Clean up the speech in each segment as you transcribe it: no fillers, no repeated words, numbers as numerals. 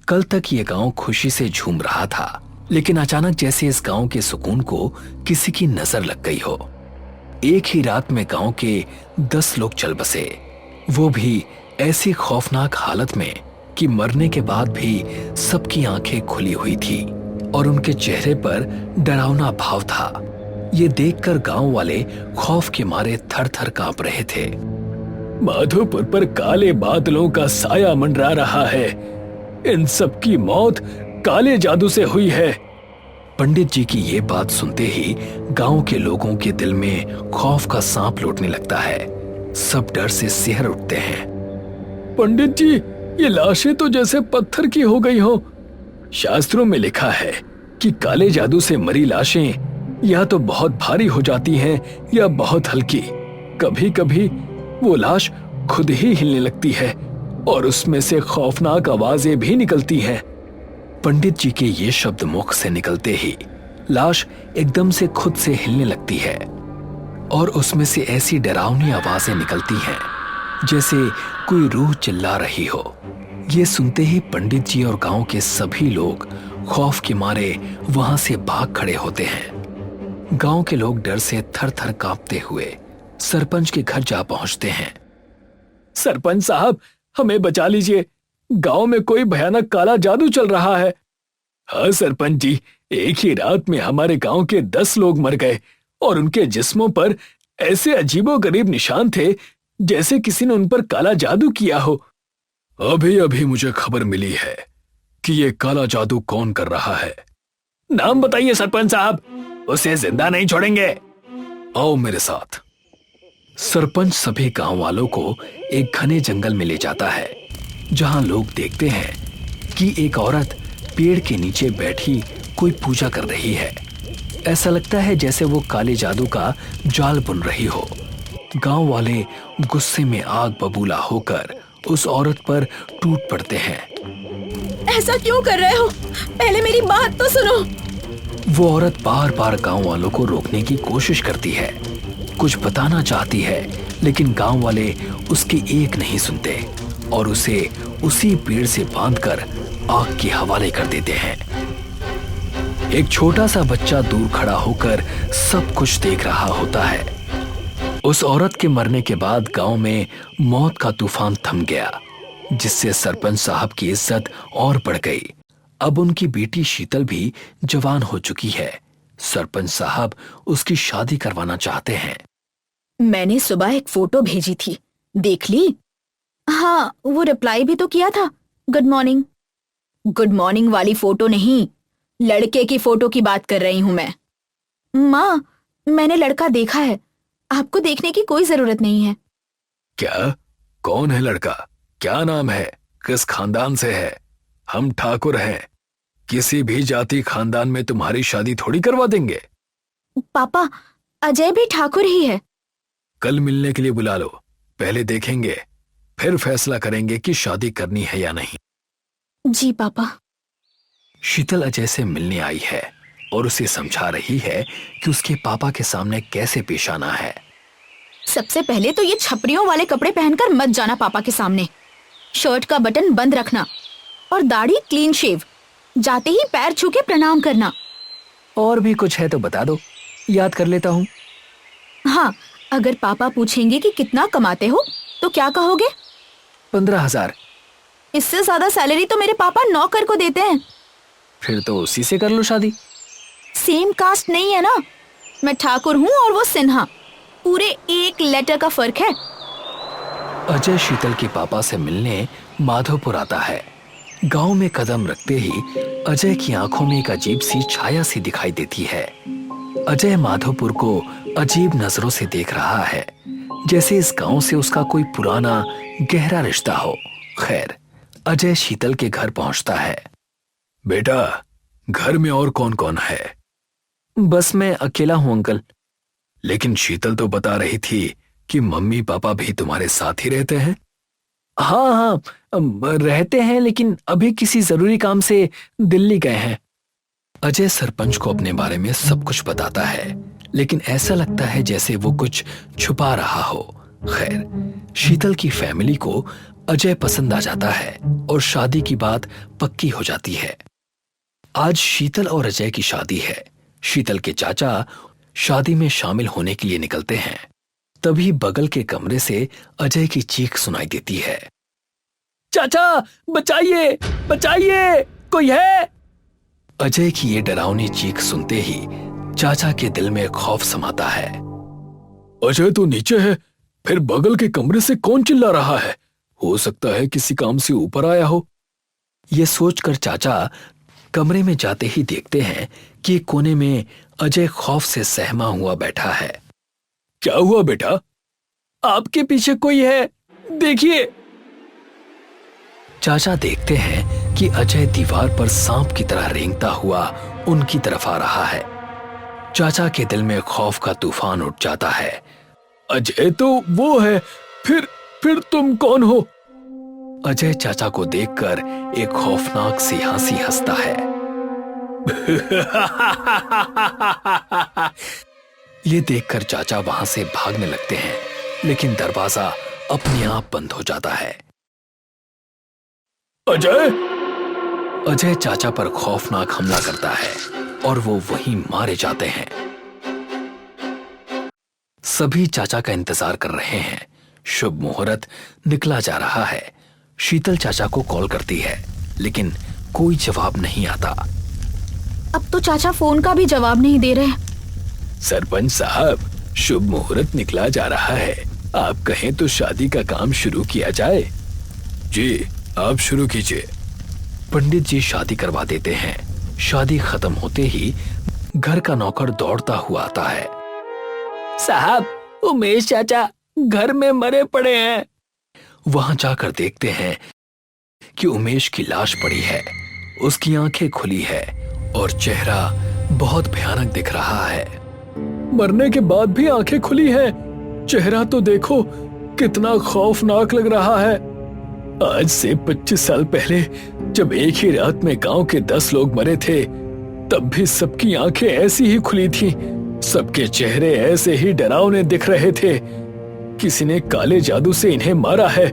कल तक ये गांव खुशी से झूम रहा था, लेकिन अचानक जैसे इस गांव के सुकून को किसी की नजर लग गई हो। एक ही रात में गांव के 10 लोग चल बसे, वो भी ऐसी खौफनाक हालत में कि मरने के बाद भी सबकी आंखें खुली हुई थी और उनके चेहरे पर डरावना भाव था। ये देखकर गांव वाले खौफ के मारे थर थर कांप रहे थे। माधोपुर पर काले बादलों का साया मंडरा रहा है। इन सब की मौत काले जादू से हुई है। पंडित जी की ये बात सुनते ही गांव के लोगों के दिल में खौफ का सांप लौटने लगता है। सब डर से सिहर उठते हैं। पंडित जी, ये लाशें तो जैसे पत्थर की हो गई हो। शास्त्रों में लिखा है कि काले जादू से मरी लाशें या तो बहुत भारी हो जाती हैं या बहुत हल्की। कभी कभी वो लाश खुद ही हिलने लगती है और उसमें से खौफनाक आवाजें भी निकलती हैं। पंडित जी के ये शब्द मुख से निकलते ही लाश एकदम से खुद से हिलने लगती है और उसमें से ऐसी डरावनी आवाजें निकलती हैं जैसे कोई रूह चिल्ला रही हो। ये सुनते ही पंडित जी और गांव के सभी लोग खौफ के मारे वहां से भाग खड़े होते हैं। गांव के लोग डर से थर थर कांपते हुए सरपंच के घर जा पहुंचते हैं। सरपंच साहब, हमें बचा लीजिए, गांव में कोई भयानक काला जादू चल रहा है। हाँ सरपंच जी, एक ही रात में हमारे गांव के 10 लोग मर गए और उनके जिस्मों पर ऐसे अजीबोगरीब निशान थे जैसे किसी ने उन पर काला जादू किया हो। अभी अभी मुझे खबर मिली है कि ये काला जादू कौन कर रहा है। नाम बताइए सरपंच साहब, उसे जिंदा नहीं छोड़ेंगे। आओ मेरे साथ। सरपंच सभी गांव वालों को एक घने जंगल में ले जाता है, जहां लोग देखते हैं कि एक औरत पेड़ के नीचे बैठी कोई पूजा कर रही है। ऐसा लगता है जैसे वो काले जादू का जाल बुन रही हो। गांव वाले गुस्से में आग बबूला होकर उस औरत पर टूट पड़ते हैं। ऐसा क्यों कर रहे हो? पहले मेरी बात तो सुनो। वो औरत बार बार गांव वालों को रोकने की कोशिश करती है, कुछ बताना चाहती है, लेकिन गांव वाले उसकी एक नहीं सुनते और उसे उसी पेड़ से बांधकर आग के हवाले कर देते हैं। एक छोटा सा बच्चा दूर खड़ा होकर सब कुछ देख रहा होता है। उस औरत के मरने के बाद गांव में मौत का तूफान थम गया, जिससे सरपंच साहब की इज्जत और बढ़ गई। अब उनकी बेटी शीतल भी जवान हो चुकी है। सरपंच साहब उसकी शादी करवाना चाहते हैं। मैंने सुबह एक फोटो भेजी थी, देख ली? हाँ, वो रिप्लाई भी तो किया था, गुड मॉर्निंग। गुड मॉर्निंग वाली फोटो नहीं, लड़के की फोटो की बात कर रही हूं मैं। माँ, मैंने लड़का देखा है, आपको देखने की कोई जरूरत नहीं है। क्या? कौन है लड़का? क्या नाम है? किस खानदान से है? हम ठाकुर हैं, किसी भी जाति खानदान में तुम्हारी शादी थोड़ी करवा देंगे। पापा, अजय भी ठाकुर ही है। कल मिलने के लिए बुला लो, पहले देखेंगे फिर फैसला करेंगे कि शादी करनी है या नहीं। जी पापा। शीतल अजय से मिलने आई है और उसे समझा रही है कि उसके पापा के सामने कैसे पेश आना है। सबसे पहले तो ये छपरियों वाले कपड़े पहनकर मत जाना पापा के सामने। शर्ट का बटन बंद रखना और दाढ़ी क्लीन शेव। जाते ही पैर छू के प्रणाम करना। और भी कुछ है तो बता दो, याद कर लेता हूँ। हाँ, अगर पापा पूछेंगे कि कितना कमाते हो तो क्या कहोगे? 15,000। इससे ज्यादा सैलरी तो मेरे पापा नौकर को देते हैं। फिर तो उसी से कर लो शादी। सेम कास्ट नहीं है ना, मैं ठाकुर हूँ और वो सिन्हा, पूरे 1 लेटर का फर्क है। अजय शीतल के पापा से मिलने माधोपुर आता है। गांव में कदम रखते ही अजय की आंखों में एक अजीब सी छाया सी दिखाई देती है। अजय माधोपुर को अजीब नजरों से देख रहा है, जैसे इस गांव से उसका कोई पुराना गहरा रिश्ता हो। खैर, अजय शीतल के घर पहुंचता है। बेटा, घर में और कौन कौन है? बस मैं अकेला हूं अंकल। लेकिन शीतल तो बता रही थी कि मम्मी पापा भी तुम्हारे साथ ही रहते हैं। हाँ हाँ, रहते हैं, लेकिन अभी किसी जरूरी काम से दिल्ली गए हैं। अजय सरपंच को अपने बारे में सब कुछ बताता है, लेकिन ऐसा लगता है जैसे वो कुछ छुपा रहा हो। खैर, शीतल की फैमिली को अजय पसंद आ जाता है और शादी की बात पक्की हो जाती है। आज शीतल और अजय की शादी है। शीतल के चाचा शादी में शामिल होने के लिए निकलते हैं। तभी बगल के कमरे से अजय की चीख सुनाई देती है। चाचा, बचाइए, बचाइए, कोई है? अजय की ये डरावनी चीख सुनते ही चाचा के दिल में खौफ समाता है। अजय तो नीचे है, फिर बगल के कमरे से कौन चिल्ला रहा है? हो सकता है किसी काम से ऊपर आया हो। ये सोचकर चाचा कमरे में जाते ही देखते हैं कि कोने में अजय खौफ से सहमा हुआ बैठा है। क्या हुआ बेटा? आपके पीछे कोई है, देखिए। चाचा देखते हैं कि अजय दीवार पर सांप की तरह रेंगता हुआ उनकी तरफ आ रहा है। चाचा के दिल में खौफ का तूफान उठ जाता है। अजय तो वो है, फिर तुम कौन हो? अजय चाचा को देखकर एक खौफनाक सी हंसी हंसता है। ये देखकर चाचा वहां से भागने लगते हैं, लेकिन दरवाजा अपने आप बंद हो जाता है। अजय चाचा पर खौफनाक हमला करता है और वो वहीं मारे जाते हैं। सभी चाचा का इंतजार कर रहे हैं। शुभ मुहूर्त निकला जा रहा है। शीतल चाचा को कॉल करती है, लेकिन कोई जवाब नहीं आता। अब तो चाचा फोन का भी जवाब नहीं दे रहे। सरपंच साहब, शुभ मुहूर्त निकला जा रहा है। आप कहें तो शादी का काम शुरू किया जाए। जी, आप शुरू कीजिए। पंडित जी शादी करवा देते हैं। शादी खत्म होते ही घर का नौकर दौड़ता हुआ आता है। साहब, उमेश चाचा घर में मरे पड़े हैं। वहां जाकर देखते हैं कि उमेश की लाश पड़ी है। उसकी आंखें खुली है और चेहरा बहुत भयानक दिख रहा है। मरने के बाद भी आंखें खुली हैं। चेहरा तो देखो, कितना खौफनाक लग रहा है। आज से 25 साल पहले जब एक ही रात में गांव के 10 लोग मरे थे, तब भी सबकी आंखें ऐसी ही खुली थीं। सबके चेहरे ऐसे ही डरावने दिख रहे थे। किसी ने काले जादू से इन्हें मारा है।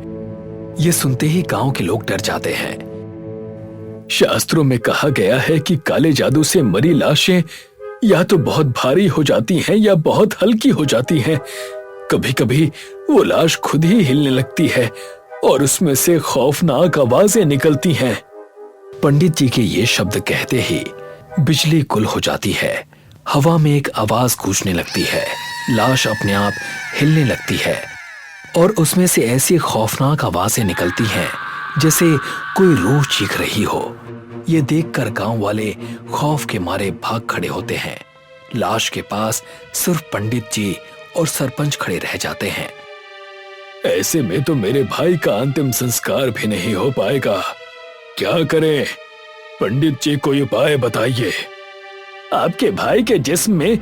ये सुनते ही गांव के लोग डर जाते हैं। शास्त्रों में कहा गया है कि काले जादू से मरी लाशें या तो बहुत भारी हो जाती हैं या बहुत हल्की हो जाती हैं। कभी कभी वो लाश खुद ही हिलने लगती है और उसमें से खौफनाक आवाजें निकलती हैं। पंडित जी के ये शब्द कहते ही बिजली गुल हो जाती है। हवा में एक आवाज गूंजने लगती है। लाश अपने आप हिलने लगती है और उसमें से ऐसी खौफनाक आवाजें निकलती हैं जैसे कोई रूह चीख रही हो। ये देखकर गांव वाले खौफ के मारे भाग खड़े होते हैं। लाश के पास सिर्फ पंडित जी और सरपंच खड़े रह जाते हैं। ऐसे में तो मेरे भाई का अंतिम संस्कार भी नहीं हो पाएगा। क्या करें? पंडित जी कोई उपाय बताइए। आपके भाई के जिस्म में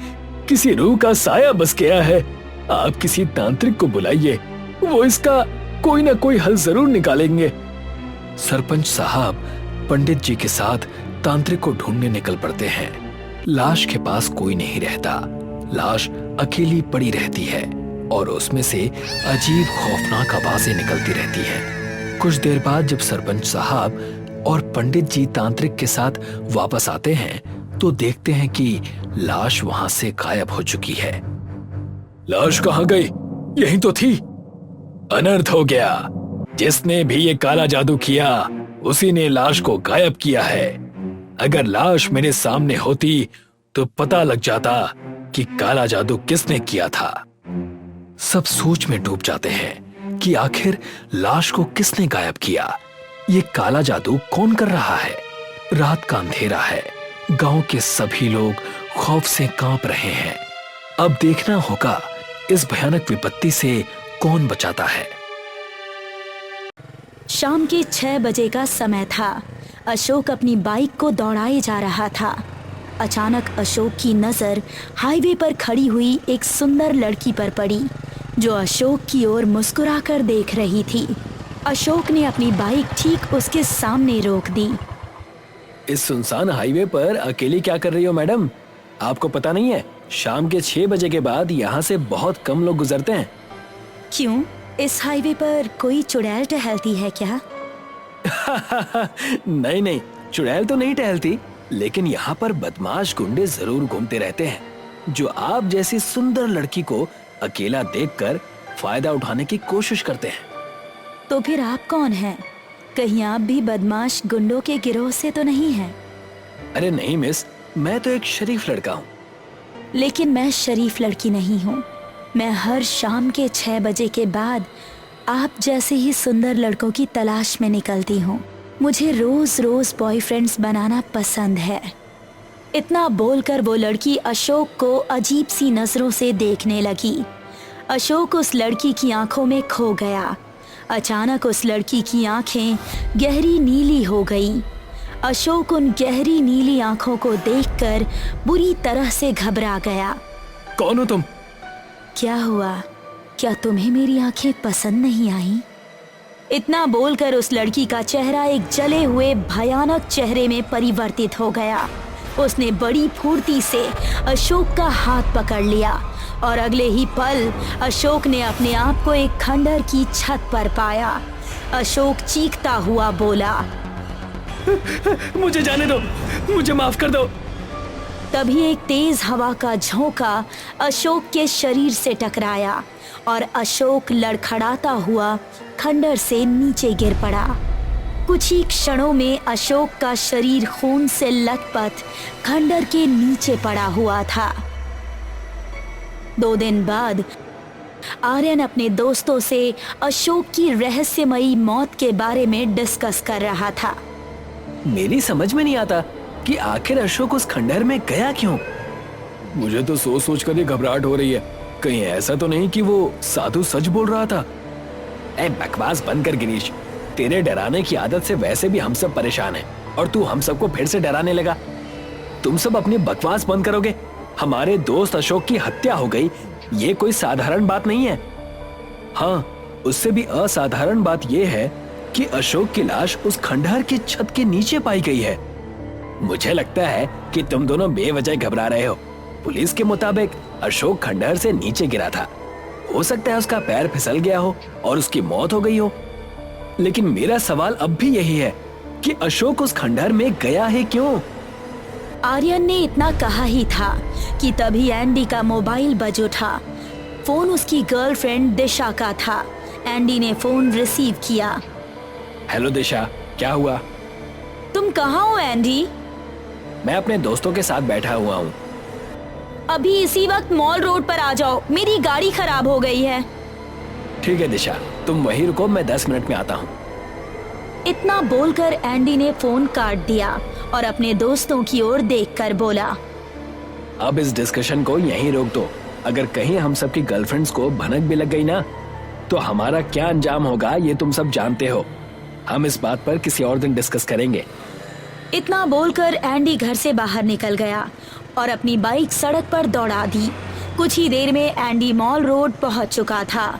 किसी रूह का साया बस गया है। आप किसी तांत्रिक को बुलाइए, वो इसका कोई ना कोई हल जरूर निकालेंगे। सरपंच साहब पंडित जी के साथ तांत्रिक को ढूंढने निकल पड़ते हैं। लाश के पास कोई नहीं रहता। लाश अकेली पड़ी रहती है और उसमें से अजीब खौफनाक आवाजें निकलती रहती हैं। कुछ देर बाद जब सरपंच साहब और पंडित जी तांत्रिक के साथ वापस आते हैं तो देखते हैं कि लाश वहां से गायब हो चुकी है। लाश कहाँ गई? यहीं तो थी। अनर्थ हो गया। जिसने भी ये काला जादू किया उसी ने लाश को गायब किया है। अगर लाश मेरे सामने होती तो पता लग जाता कि काला जादू किसने किया था। सब सोच में डूब जाते हैं कि आखिर लाश को किसने गायब किया। ये काला जादू कौन कर रहा है? रात का अंधेरा है। गांव के सभी लोग खौफ से कांप रहे हैं। अब देखना होगा इस भयानक विपत्ति से कौन बचाता है। शाम के 6 बजे का समय था। अशोक अपनी बाइक को दौड़ाए जा रहा था। अचानक अशोक की नज़र हाईवे पर खड़ी हुई एक सुंदर लड़की पर पड़ी जो अशोक की ओर मुस्कुराकर देख रही थी। अशोक ने अपनी बाइक ठीक उसके सामने रोक दी। इस सुनसान हाईवे पर अकेली क्या कर रही हो मैडम? आपको पता नहीं है शाम के 6 बजे के बाद यहाँ से बहुत कम लोग गुजरते हैं। क्यों, इस हाईवे पर कोई चुड़ैल टहलती है क्या? नहीं नहीं, चुड़ैल तो नहीं टहलती, लेकिन यहाँ पर बदमाश गुंडे जरूर घूमते रहते हैं जो आप जैसी सुंदर लड़की को अकेला देखकर फायदा उठाने की कोशिश करते हैं। तो फिर आप कौन हैं? कहीं आप भी बदमाश गुंडों के गिरोह से तो नहीं हैं? अरे नहीं मिस, मैं तो एक शरीफ लड़का हूँ। लेकिन मैं शरीफ लड़की नहीं हूँ। मैं हर शाम के 6 बजे के बाद आप जैसे ही सुंदर लड़कों की तलाश में निकलती हूँ। मुझे रोज रोज बॉयफ्रेंड्स बनाना पसंद है। इतना बोलकर वो लड़की अशोक को अजीब सी नजरों से देखने लगी। अशोक उस लड़की की आंखों में खो गया। अचानक उस लड़की की आंखें गहरी नीली हो गई। अशोक उन गहरी नीली आंखों को देखकर बुरी तरह से घबरा गया। कौन हो तुम? क्या हुआ? क्या तुम्हें मेरी आंखें पसंद नहीं आई? इतना बोलकर उस लड़की का चेहरा एक जले हुए भयानक चेहरे में परिवर्तित हो गया। उसने बड़ी फुर्ती से अशोक का हाथ पकड़ लिया और अगले ही पल अशोक ने अपने आप को एक खंडहर की छत पर पाया। अशोक चीखता हुआ बोला, मुझे जाने दो, मुझे माफ कर दो। तभी एक तेज हवा का झोंका अशोक के शरीर से टकराया और अशोक लड़खड़ाता हुआ खंडहर से नीचे गिर पड़ा। कुछ ही क्षणों में अशोक का शरीर खून से लथपथ खंडहर के नीचे पड़ा हुआ था। 2 दिन बाद आर्यन अपने दोस्तों से अशोक की रहस्यमयी मौत के बारे में डिस्कस कर रहा था। मेरी समझ में नहीं आता कि आखिर अशोक उस खंडहर में गया क्यों। मुझे तो सोच सोच कर ही घबराहट हो रही है। कहीं ऐसा तो नहीं कि वो साधु सच बोल रहा था? ए बकवास बंद कर गिरीश, तेरे डराने की आदत से वैसे भी हम सब परेशान हैं और तू हम सबको फिर से डराने लगा। तुम सब अपनी बकवास बंद करोगे? हमारे दोस्त अशोक की हत्या हो गई, ये कोई साधारण बात नहीं है। हाँ, उससे भी असाधारण बात यह है कि अशोक की लाश उस खंडहर की छत के नीचे पाई गई है। मुझे लगता है कि तुम दोनों बेवजह घबरा रहे हो। पुलिस के मुताबिक अशोक खंडहर से नीचे गिरा था। हो सकता है उसका पैर फिसल गया हो और उसकी मौत हो गई हो। लेकिन मेरा सवाल अब भी यही है कि अशोक उस खंडहर में गया है क्यों? आर्यन ने इतना कहा ही था कि तभी एंडी का मोबाइल बज उठा। फोन उसकी गर्लफ्रेंड दिशा का था। एंडी ने फोन रिसीव किया। हेलो दिशा, क्या हुआ? तुम कहाँ हो एंडी? मैं अपने दोस्तों के साथ बैठा हुआ हूँ। अभी इसी वक्त मॉल रोड पर आ जाओ, मेरी गाड़ी खराब हो गई है। ठीक है दिशा, तुम वहीं रुको, मैं 10 मिनट में आता हूँ। इतना बोलकर एंडी ने फोन काट दिया और अपने दोस्तों की ओर देखकर बोला, अब इस डिस्कशन को यहीं रोक दो। अगर कहीं हम सब की गर्लफ्रेंड्स को भनक भी लग गई ना, तो हमारा क्या अंजाम होगा ये तुम सब जानते हो। हम इस बात पर किसी और दिन डिस्कस करेंगे। इतना बोलकर एंडी घर से बाहर निकल गया और अपनी बाइक सड़क पर दौड़ा दी। कुछ ही देर में एंडी मॉल रोड पहुंच चुका था।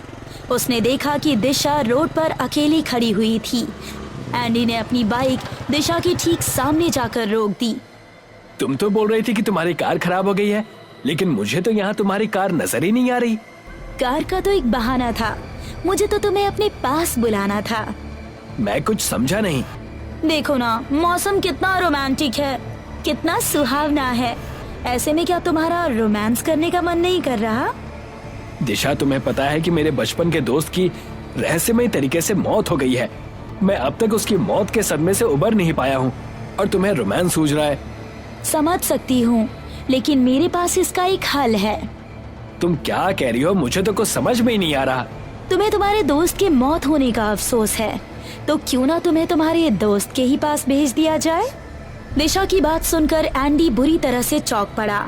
उसने देखा कि दिशा रोड पर अकेली खड़ी हुई थी। एंडी ने अपनी बाइक दिशा के ठीक सामने जाकर रोक दी। तुम तो बोल रही थी कि तुम्हारी कार खराब हो गई है, लेकिन मुझे तो यहाँ तुम्हारी कार नजर ही नहीं आ रही। कार का तो एक बहाना था, मुझे तो तुम्हें अपने पास बुलाना था। मैं कुछ समझा नहीं। देखो ना, मौसम कितना रोमांटिक है, कितना सुहावना है। ऐसे में क्या तुम्हारा रोमांस करने का मन नहीं कर रहा? दिशा, तुम्हें पता है कि मेरे बचपन के दोस्त की रहस्यमय तरीके से मौत हो गई है। मैं अब तक उसकी मौत के सदमे से उबर नहीं पाया हूँ और तुम्हें रोमांस सूझ रहा है। समझ सकती हूँ, लेकिन मेरे पास इसका एक हल है। तुम क्या कह रही हो? मुझे तो कुछ समझ में ही नहीं आ रहा। तुम्हें तुम्हारे दोस्त के मौत होने का अफसोस है, तो क्यों ना तुम्हें तुम्हारे दोस्त के ही पास भेज दिया जाए। दिशा की बात सुनकर एंडी बुरी तरह से चौंक पड़ा।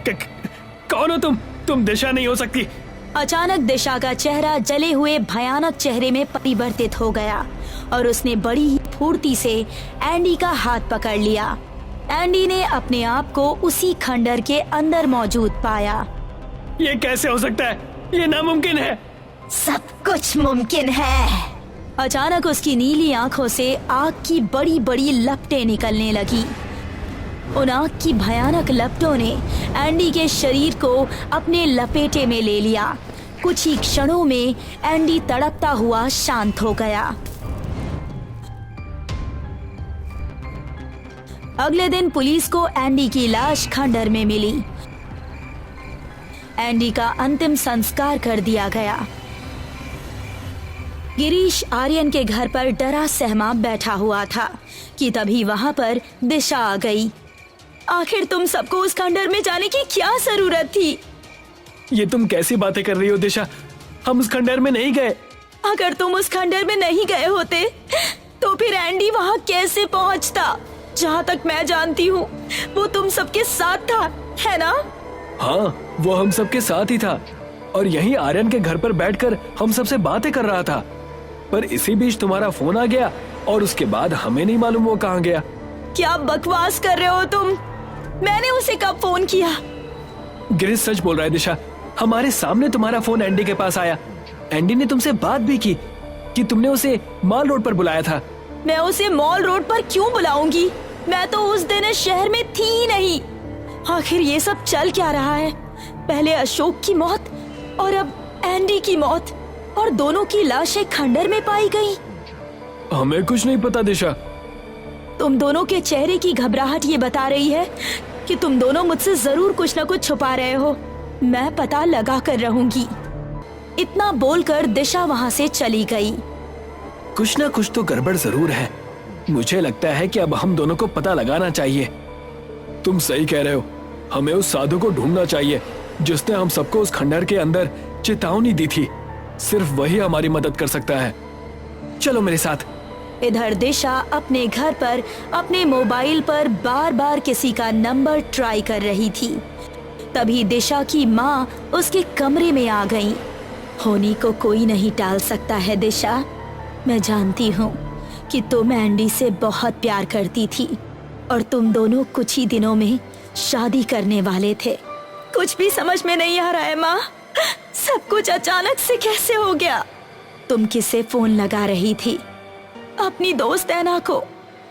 कौन हो तुम? तुम दिशा नहीं हो सकती। अचानक दिशा का चेहरा जले हुए भयानक चेहरे में परिवर्तित हो गया और उसने बड़ी ही फुर्ती से एंडी का हाथ पकड़ लिया। एंडी ने अपने आप को उसी खंडहर के अंदर मौजूद पाया। ये कैसे हो सकता है? ये नामुमकिन है। सब कुछ मुमकिन है। अचानक उसकी नीली आंखों से आग की बड़ी बड़ी लपटें निकलने लगी। उन आग की भयानक लपटों ने एंडी के शरीर को अपने लपेटे में ले लिया। कुछ ही क्षणों में एंडी तड़पता हुआ शांत हो गया। अगले दिन पुलिस को एंडी की लाश खंडर में मिली। एंडी का अंतिम संस्कार कर दिया गया। गिरीश आर्यन के घर पर डरा सहमा बैठा हुआ था कि तभी वहां पर दिशा आ गई। आखिर तुम सबको उस खंडर में जाने की क्या जरूरत थी? ये तुम कैसी बातें कर रही हो दिशा? हम उस खंडर में नहीं गए। अगर तुम उस खंडर में नहीं गए होते तो फिर एंडी वहां कैसे पहुंचता? जहां तक मैं जानती हूँ वो तुम सबके साथ था, है ना? हाँ, वो हम सबके साथ ही था और यहीं आर्यन के घर पर बैठकर हम सबसे बातें कर रहा था। पर इसी बीच तुम्हारा फोन आ गया और उसके बाद हमें नहीं मालूम वो कहाँ गया। क्या बकवास कर रहे हो तुम? मैंने उसे कब फोन किया? गिरीश सच बोल रहा है दिशा। हमारे सामने तुम्हारा फोन एंडी के पास आया। एंडी ने तुमसे बात भी की कि तुमने उसे मॉल रोड पर बुलाया था। मैं उसे मॉल रोड पर क्यों बुलाऊंगी? मैं तो उस दिन इस शहर में थी ही नहीं। आखिर ये सब चल क्या रहा है? पहले अशोक की मौत और अब एंडी की मौत, और दोनों की लाशें खंडर में पाई गई। हमें कुछ नहीं पता दिशा। तुम दोनों के चेहरे की घबराहट ये बता रही है कि तुम दोनों मुझसे जरूर कुछ न कुछ छुपा रहे हो। मैं पता लगा कर रहूंगी। इतना बोलकर दिशा वहां से चली गई। कुछ ना कुछ तो गड़बड़ जरूर है। मुझे लगता है कि अब हम दोनों को पता लगाना चाहिए। तुम सही कह रहे हो। हमें उस साधु को ढूंढना चाहिए जिसने हम सबको उस खंडर के अंदर चेतावनी दी थी। सिर्फ वही हमारी मदद कर सकता है। चलो मेरे साथ। इधर दिशा अपने घर पर अपने मोबाइल पर बार बार किसी का नंबर ट्राई कर रही थी। तभी दिशा की माँ उसके कमरे में आ गई। होनी को कोई नहीं टाल सकता है दिशा। मैं जानती हूँ कि तुम एंडी से बहुत प्यार करती थी और तुम दोनों कुछ ही दिनों में शादी करने वाले थे। कुछ भी समझ में नहीं आ रहा है माँ। सब कुछ अचानक से कैसे हो गया? तुम किसे फोन लगा रही थी? अपनी दोस्त ऐना को।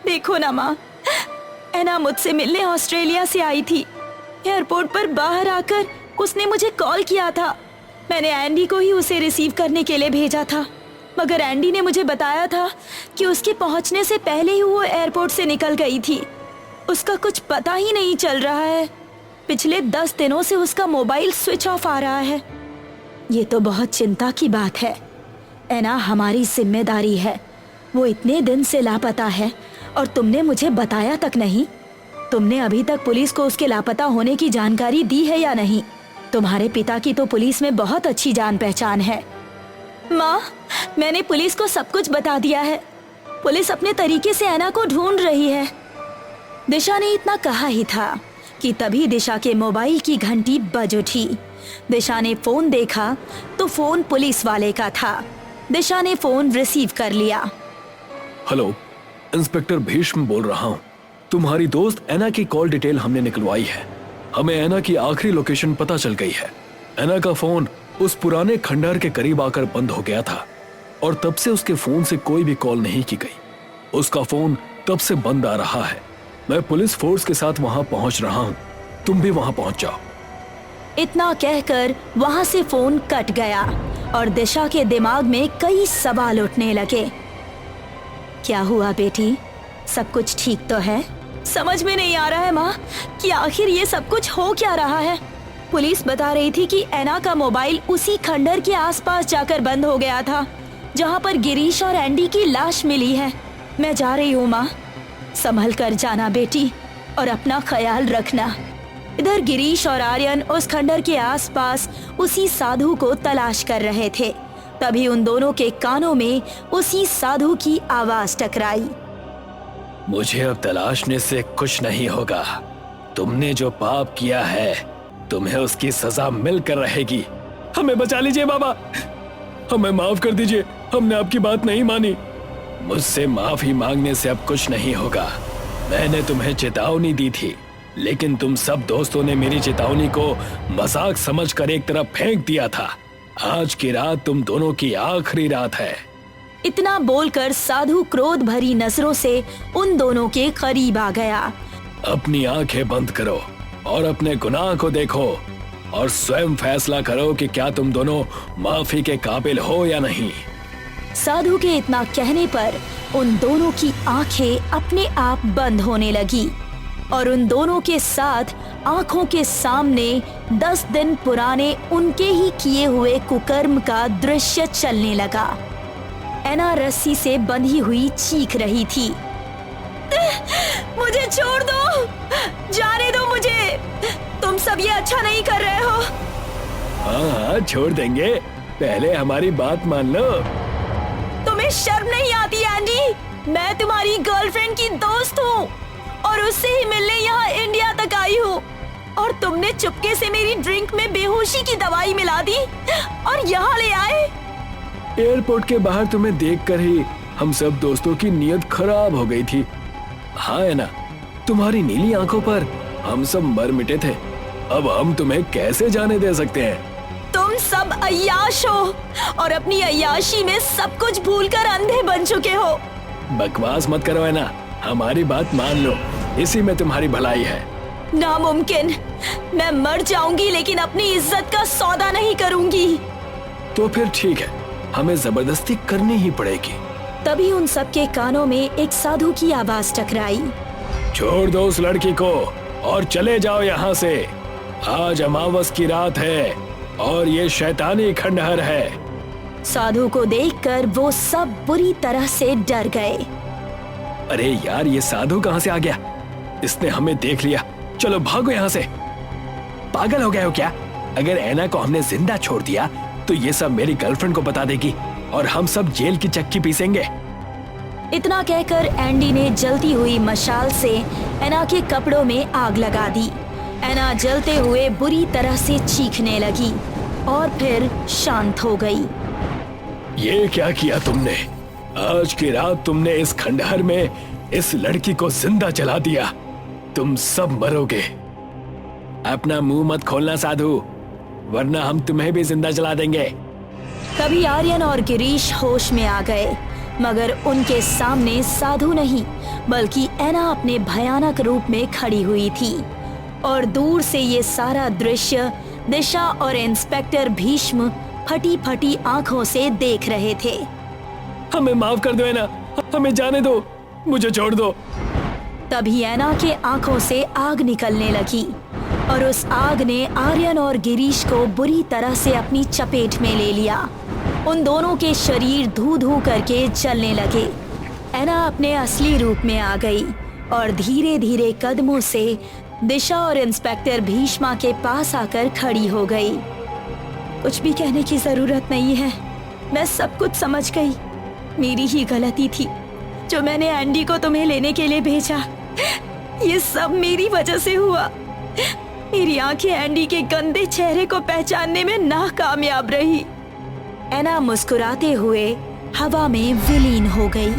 देखो ना माँ, ऐना मुझसे मिलने ऑस्ट्रेलिया से आई थी। एयरपोर्ट पर बाहर आकर उसने मुझे कॉल किया था। मैंने एंडी को ही उसे रिसीव करने के लिए भेजा था, मगर एंडी ने मुझे बताया था कि उसके पहुंचने से पहले ही वो एयरपोर्ट से निकल गई थी। उसका कुछ पता ही नहीं चल रहा है। पिछले 10 दिनों से उसका मोबाइल स्विच ऑफ आ रहा है। ये तो बहुत चिंता की बात है। ऐना हमारी जिम्मेदारी है। वो इतने दिन से लापता है और तुमने मुझे बताया तक नहीं। तुमने अभी तक पुलिस को उसके लापता होने की जानकारी दी है या नहीं? तुम्हारे पिता की तो पुलिस में बहुत अच्छी जान पहचान है। माँ, मैंने पुलिस को सब कुछ बता दिया है। पुलिस अपने तरीके से ऐना को ढूंढ रही है। दिशा ने इतना कहा ही था कि तभी दिशा के मोबाइल की घंटी बज उठी। दिशा ने फोन देखा तो फोन पुलिस वाले का था। दिशा ने फोन रिसीव कर लिया। हेलो, इंस्पेक्टर भीष्म बोल रहा हूँ। तुम्हारी दोस्त ऐना की कॉल डिटेल हमने निकलवाई है। हमें ऐना की आखिरी लोकेशन पता चल गई है। ऐना का फोन उस पुराने खंडहर के करीब आकर बंद हो गया था और तब से उसके फोन से कोई भी कॉल नहीं की गई। उसका फोन तब से बंद आ रहा है। मैं पुलिस फोर्स के साथ वहां पहुंच रहा हूं। तुम भी वहां पहुंच जाओ। इतना कहकर वहां से फोन कट गया और दिशा के दिमाग में कई सवाल उठने लगे। क्या हुआ बेटी? सब कुछ ठीक तो है? समझ में नहीं आ रहा है माँ कि आखिर ये सब कुछ हो क्या रहा है। पुलिस बता रही थी कि ऐना का मोबाइल उसी खंडहर के आसपास जाकर बंद हो गया था जहाँ पर गिरीश और एंडी की लाश मिली है। मैं जा रही हूँ माँ। संभल कर जाना बेटी और अपना ख्याल रखना। इधर गिरीश और आर्यन उस खंडहर के आसपास उसी साधु को तलाश कर रहे थे। तभी उन दोनों के कानों में उसी साधु की आवाज टकराई। मुझे अब तलाशने से कुछ नहीं होगा। तुमने जो पाप किया है तुम्हें उसकी सजा मिलकर रहेगी। हमें बचा लीजिए बाबा। हमें माफ कर दीजिए। हमने आपकी बात नहीं मानी। मुझसे माफी मांगने से अब कुछ नहीं होगा। मैंने तुम्हें चेतावनी दी थी, लेकिन तुम सब दोस्तों ने मेरी चेतावनी को मजाक समझकर एक तरफ फेंक दिया था। आज की रात तुम दोनों की आखिरी रात है। इतना बोलकर साधु क्रोध भरी नजरों से उन दोनों के करीब आ गया। अपनी आंखें बंद करो और अपने गुनाह को देखो और स्वयं फैसला करो कि क्या तुम दोनों माफी के काबिल हो या नहीं। साधु के इतना कहने पर उन दोनों की आंखें अपने आप बंद होने लगी और उन दोनों के साथ आंखों के सामने 10 दिन पुराने उनके ही किए हुए कुकर्म का दृश्य चलने लगा। एना रस्सी से बंधी हुई चीख रही थी, मुझे छोड़ दो, जाने दो मुझे, तुम सब ये अच्छा नहीं कर रहे हो। हाँ, छोड़ देंगे, पहले हमारी बात मान लो। तुम्हें शर्म नहीं आती एंडी? मैं तुम्हारी गर्लफ्रेंड की दोस्त हूँ और उससे ही मिलने यहाँ इंडिया तक आई हूँ और तुमने चुपके से मेरी ड्रिंक में बेहोशी की दवाई मिला दी और यहाँ ले आए। एयरपोर्ट के बाहर तुम्हें देखकर ही हम सब दोस्तों की नीयत खराब हो गई थी। हाँ है ना, तुम्हारी नीली आंखों पर हम सब मर मिटे थे, अब हम तुम्हें कैसे जाने दे सकते हैं। तुम सब अय्याश हो और अपनी अय्याशी में सब कुछ भूलकर अंधे बन चुके हो। बकवास मत करो है ना, हमारी बात मान लो, इसी में तुम्हारी भलाई है। नामुमकिन, मैं मर जाऊंगी लेकिन अपनी इज्जत का सौदा नहीं करूंगी। तो फिर ठीक है, हमें जबरदस्ती करनी ही पड़ेगी। तभी उन सबके कानों में एक साधु की आवाज टकराई, छोड़ दो उस लड़की को और चले जाओ यहाँ से। आज अमावस की रात है और ये शैतानी खंडहर है। साधु को देखकर वो सब बुरी तरह से डर गए। अरे यार, ये साधु कहाँ से आ गया? इसने हमें देख लिया, चलो भागो यहाँ से। पागल हो गए हो क्या? अगर ऐना को हमने जिंदा छोड़ दिया तो ये सब मेरी गर्लफ्रेंड को बता देगी और हम सब जेल की चक्की पीसेंगे। इतना कहकर एंडी ने जलती हुई मशाल से ऐना के कपड़ों में आग लगा दी। ऐना जलते हुए बुरी तरह से चीखने लगी और फिर शांत हो गई। ये क्या किया तुमने? आज की रात तुमने इस खंडहर में इस लड़की को जिंदा जला दिया। तुम सब मरोगे। अपना मुंह मत खोलना साधु, वरना हम तुम्हें भी जिंदा जला देंगे। तभी आर्यन और गिरीश होश में आ गए, मगर उनके सामने साधु नहीं बल्कि ऐना अपने भयानक रूप में खड़ी हुई थी और दूर से ये सारा दृश्य दिशा और इंस्पेक्टर भीष्म फटी फटी आंखों से देख रहे थे। हमें माफ कर दो ऐना, हमें जाने दो, मुझे छोड़ दो। तभी ऐना के आंखों से आग निकलने लगी और उस आग ने आर्यन और गिरीश को बुरी तरह से अपनी चपेट में ले लिया। उन दोनों के शरीर धू धू करके जलने लगे। ऐना अपने असली रूप में आ गई और धीरे धीरे कदमों से दिशा और इंस्पेक्टर भीष्मा के पास आकर खड़ी हो गई। कुछ भी कहने की जरूरत नहीं है, मैं सब कुछ समझ गई। मेरी ही गलती थी जो मैंने एंडी को तुम्हें लेने के लिए भेजा। ये सब मेरी वजह से हुआ। मेरी आंखें एंडी के गंदे चेहरे को पहचानने में नाकामयाब रही। ऐना मुस्कुराते हुए हवा में विलीन हो गई।